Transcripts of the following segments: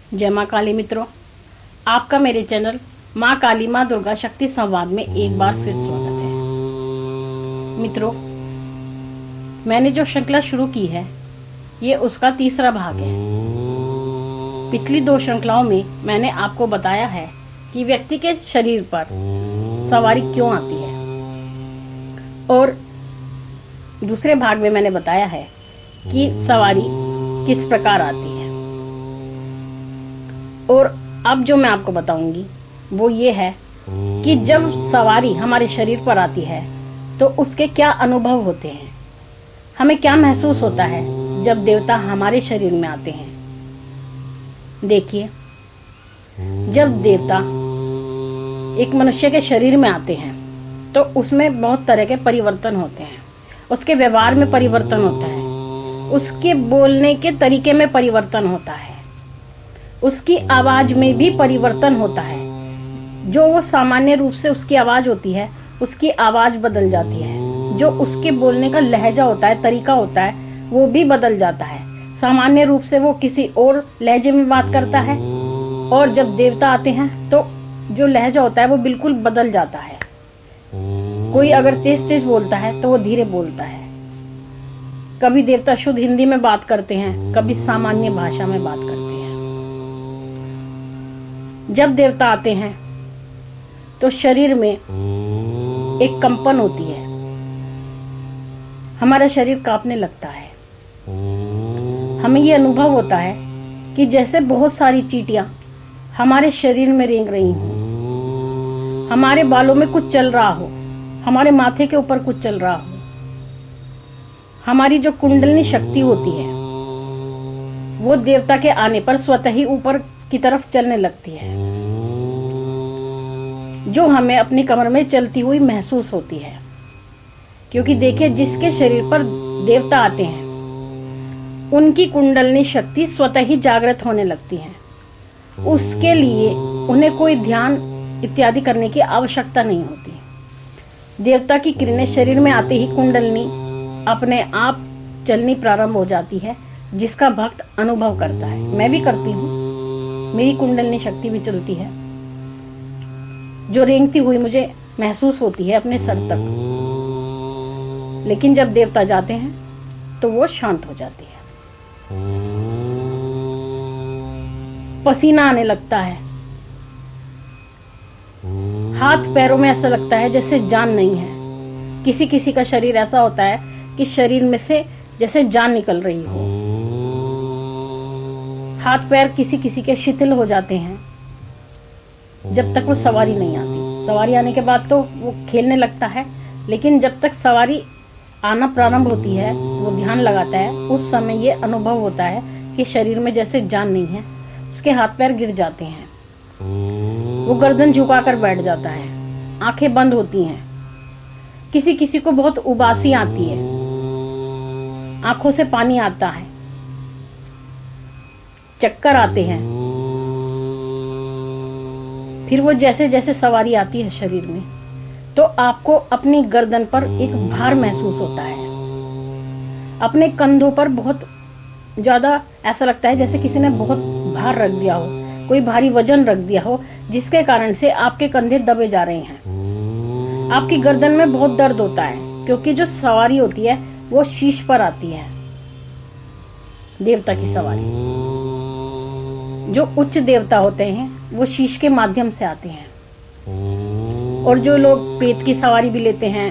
जय माँ काली मित्रों, आपका मेरे चैनल माँ काली माँ दुर्गा शक्ति संवाद में एक बार फिर स्वागत है। मित्रों, मैंने जो श्रृंखला शुरू की है ये उसका तीसरा भाग है। पिछली दो श्रृंखलाओं में मैंने आपको बताया है कि व्यक्ति के शरीर पर सवारी क्यों आती है, और दूसरे भाग में मैंने बताया है कि सवारी किस प्रकार आती है। और अब जो मैं आपको बताऊंगी वो ये है कि जब सवारी हमारे शरीर पर आती है तो उसके क्या अनुभव होते हैं, हमें क्या महसूस होता है जब देवता हमारे शरीर में आते हैं। देखिए, जब देवता एक मनुष्य के शरीर में आते हैं तो उसमें बहुत तरह के परिवर्तन होते हैं। उसके व्यवहार में परिवर्तन होता है, उसके बोलने के तरीके में परिवर्तन होता है, उसकी आवाज में भी परिवर्तन होता है। जो वो सामान्य रूप से उसकी आवाज होती है, उसकी आवाज बदल जाती है। जो उसके बोलने का लहजा होता है, तरीका होता है, वो भी बदल जाता है। सामान्य रूप से वो किसी और लहजे में बात करता है, और जब देवता आते हैं तो जो लहजा होता है वो बिल्कुल बदल जाता है। कोई अगर तेज तेज बोलता है तो वो धीरे बोलता है। कभी देवता शुद्ध हिंदी में बात करते हैं, कभी सामान्य भाषा में बात करते हैं। जब देवता आते हैं तो शरीर में एक कंपन होती है, हमारा शरीर कांपने लगता है। हमें ये अनुभव होता है कि जैसे बहुत सारी चींटियां हमारे शरीर में रेंग रही हों, हमारे बालों में कुछ चल रहा हो, हमारे माथे के ऊपर कुछ चल रहा हो। हमारी जो कुंडलिनी शक्ति होती है वो देवता के आने पर स्वतः ही ऊपर की तरफ चलने लगती है, जो हमें अपनी कमर में चलती हुई महसूस होती है। क्योंकि देखिए, जिसके शरीर पर देवता आते हैं उनकी कुंडलिनी शक्ति स्वतः ही जागृत होने लगती है। उसके लिए उन्हें कोई ध्यान इत्यादि करने की आवश्यकता नहीं होती। देवता की किरणें शरीर में आते ही कुंडलिनी अपने आप चलनी प्रारंभ हो जाती है, जिसका भक्त अनुभव करता है। मैं भी करती हूँ, मेरी कुंडलिनी शक्ति भी चलती है, जो रेंगती हुई मुझे महसूस होती है अपने सर तक। लेकिन जब देवता जाते हैं तो वो शांत हो जाती है। पसीना आने लगता है, हाथ पैरों में ऐसा लगता है जैसे जान नहीं है। किसी किसी का शरीर ऐसा होता है कि शरीर में से जैसे जान निकल रही हो। हाथ पैर किसी किसी के शिथिल हो जाते हैं जब तक वो सवारी नहीं आती। सवारी आने के बाद तो वो खेलने लगता है, लेकिन जब तक सवारी आना प्रारंभ होती है, वो ध्यान लगाता है, उस समय ये अनुभव होता है कि शरीर में जैसे जान नहीं है। उसके हाथ पैर गिर जाते हैं, वो गर्दन झुकाकर बैठ जाता है, आंखें बंद होती हैं। किसी किसी को बहुत उबासी आती है, आंखों से पानी आता है, चक्कर आते हैं। फिर वो जैसे जैसे सवारी आती है शरीर में तो आपको अपनी गर्दन पर एक भार महसूस होता है। अपने कंधों पर बहुत ज्यादा ऐसा लगता है जैसे किसी ने बहुत भार रख दिया हो, कोई भारी वजन रख दिया हो, जिसके कारण से आपके कंधे दबे जा रहे हैं। आपकी गर्दन में बहुत दर्द होता है, क्योंकि जो सवारी होती है वो शीश पर आती है। देवता की सवारी, जो उच्च देवता होते हैं वो शीश के माध्यम से आते हैं। और जो लोग प्रेत की सवारी भी लेते हैं,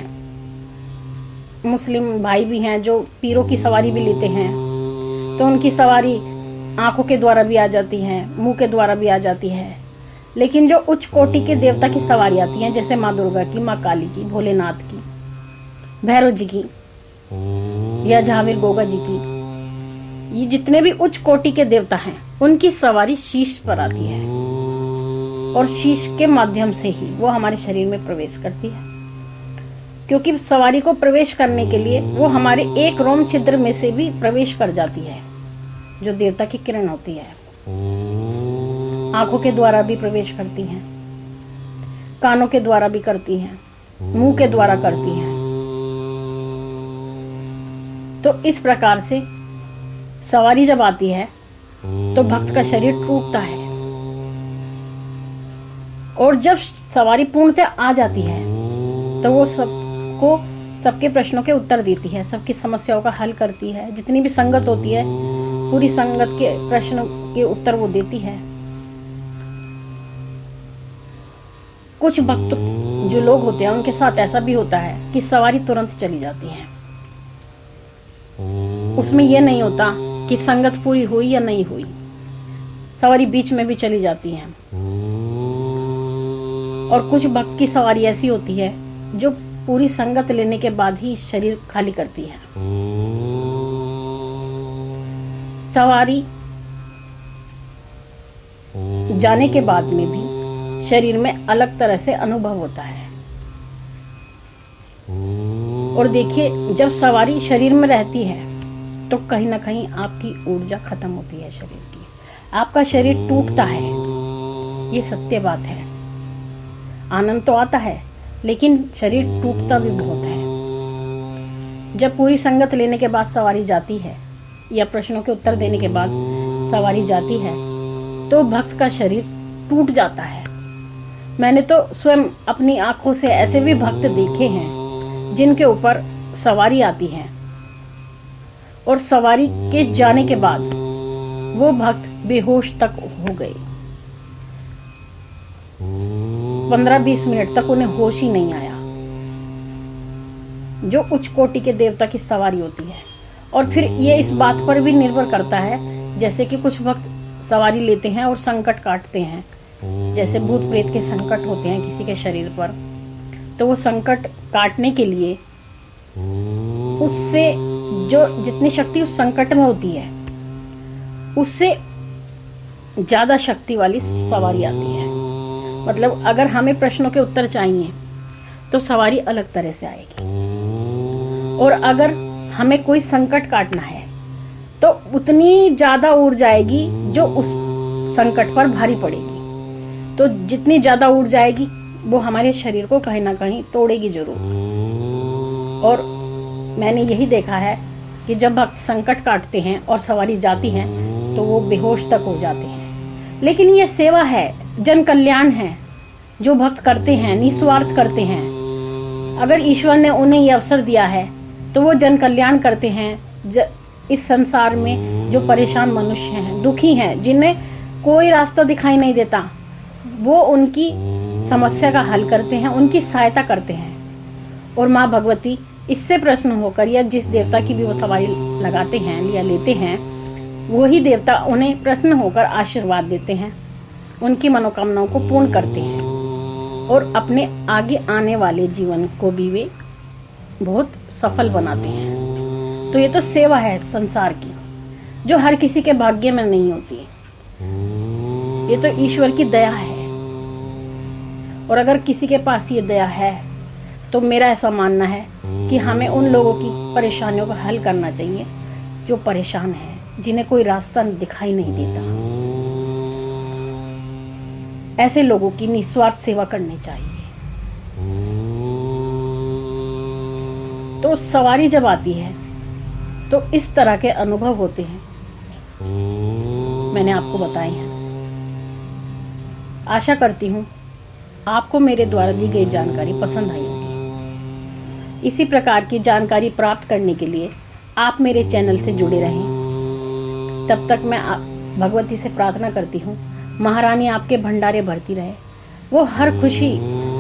मुस्लिम भाई भी हैं जो पीरों की सवारी भी लेते हैं, तो उनकी सवारी आंखों के द्वारा भी आ जाती है, मुंह के द्वारा भी आ जाती है। लेकिन जो उच्च कोटि के देवता की सवारी आती हैं, जैसे माँ दुर्गा की, माँ काली की, भोलेनाथ की, भैरव जी की या झावेर गोगा जी की, ये जितने भी उच्च कोटि के देवता हैं उनकी सवारी शीश पर आती है, और शीश के माध्यम से ही वो हमारे शरीर में प्रवेश करती है। क्योंकि सवारी को प्रवेश करने के लिए वो हमारे एक रोम छिद्र में से भी प्रवेश कर जाती है, जो देवता की किरण होती है। आंखों के द्वारा भी प्रवेश करती हैं, कानों के द्वारा भी करती हैं, मुंह के द्वारा करती हैं। तो इस प्रकार से सवारी जब आती है तो भक्त का शरीर टूटता है। और जब सवारी पूर्णतः आ जाती है तो वो सबके प्रश्नों के उत्तर देती है, सबकी समस्याओं का हल करती है। जितनी भी संगत होती है पूरी संगत के प्रश्न के उत्तर वो देती है। कुछ भक्त जो लोग होते हैं उनके साथ ऐसा भी होता है कि सवारी तुरंत चली जाती है। उसमें यह नहीं होता कि संगत पूरी हुई या नहीं हुई, सवारी बीच में भी चली जाती है। और कुछ भक्त की सवारी ऐसी होती है जो पूरी संगत लेने के बाद ही शरीर खाली करती है। सवारी जाने के बाद में भी शरीर में अलग तरह से अनुभव होता है। और देखिए, जब सवारी शरीर में रहती है तो कहीं ना कहीं आपकी ऊर्जा खत्म होती है शरीर की, आपका शरीर टूटता है। ये सत्य बात है। आनंद तो आता है लेकिन शरीर टूटता भी बहुत है। जब पूरी संगत लेने के बाद सवारी जाती है या प्रश्नों के उत्तर देने के बाद सवारी जाती है तो भक्त का शरीर टूट जाता है। मैंने तो स्वयं अपनी आंखों से ऐसे भी भक्त देखे हैं जिनके ऊपर सवारी आती है और सवारी के जाने के बाद वो भक्त बेहोश तक हो गए। 15-20 मिनट तक उन्हें होश ही नहीं आया, जो उच्च कोटि के देवता की सवारी होती है। और फिर ये इस बात पर भी निर्भर करता है, जैसे कि कुछ भक्त सवारी लेते हैं और संकट काटते हैं, जैसे भूत प्रेत के संकट होते हैं किसी के शरीर पर, तो वो संकट काटने के लिए उससे जो जितनी शक्ति उस संकट में होती है उससे ज्यादा शक्ति वाली सवारी आती है। मतलब अगर हमें प्रश्नों के उत्तर चाहिए तो सवारी अलग तरह से आएगी, और अगर हमें कोई संकट काटना है तो उतनी ज्यादा ऊर्जा आएगी जो उस संकट पर भारी पड़ेगी। तो जितनी ज्यादा ऊर्जा आएगी वो हमारे शरीर को कहीं ना कहीं तोड़ेगी जरूर। और मैंने यही देखा है कि जब भक्त संकट काटते हैं और सवारी जाती है तो वो बेहोश तक हो जाते हैं। लेकिन ये सेवा है, जन कल्याण है, जो भक्त करते हैं निस्वार्थ करते हैं। अगर ईश्वर ने उन्हें ये अवसर दिया है तो वो जन कल्याण करते हैं। इस संसार में जो परेशान मनुष्य हैं, दुखी हैं, जिन्हें कोई रास्ता दिखाई नहीं देता, वो उनकी समस्या का हल करते हैं, उनकी सहायता करते हैं। और माँ भगवती इससे प्रसन्न होकर, या जिस देवता की भी वो सवारी लगाते हैं या लेते हैं, वही देवता उन्हें प्रसन्न होकर आशीर्वाद देते हैं, उनकी मनोकामनाओं को पूर्ण करते हैं और अपने आगे आने वाले जीवन को भी वे बहुत सफल बनाते हैं। तो ये तो सेवा है संसार की, जो हर किसी के भाग्य में नहीं होती। ये तो ईश्वर की दया है। और अगर किसी के पास ये दया है तो मेरा ऐसा मानना है कि हमें उन लोगों की परेशानियों का हल करना चाहिए जो परेशान हैं, जिन्हें कोई रास्ता दिखाई नहीं देता। ऐसे लोगों की निस्वार्थ सेवा करनी चाहिए। तो सवारी जब आती है तो इस तरह के अनुभव होते हैं, मैंने आपको बताए हैं। आशा करती हूँ आपको मेरे द्वारा दी गई जानकारी पसंद आई होगी। इसी प्रकार की जानकारी प्राप्त करने के लिए आप मेरे चैनल से जुड़े रहें। तब तक मैं भगवती से प्रार्थना करती हूँ, महारानी आपके भंडारे भरती रहे, वो हर खुशी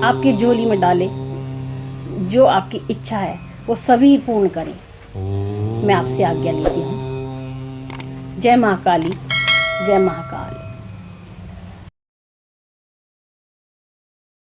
आपकी झोली में डाले, जो आपकी इच्छा है वो सभी पूर्ण करें। मैं आपसे आज्ञा लेती हूँ। जय महाकाली, जय महाकाल।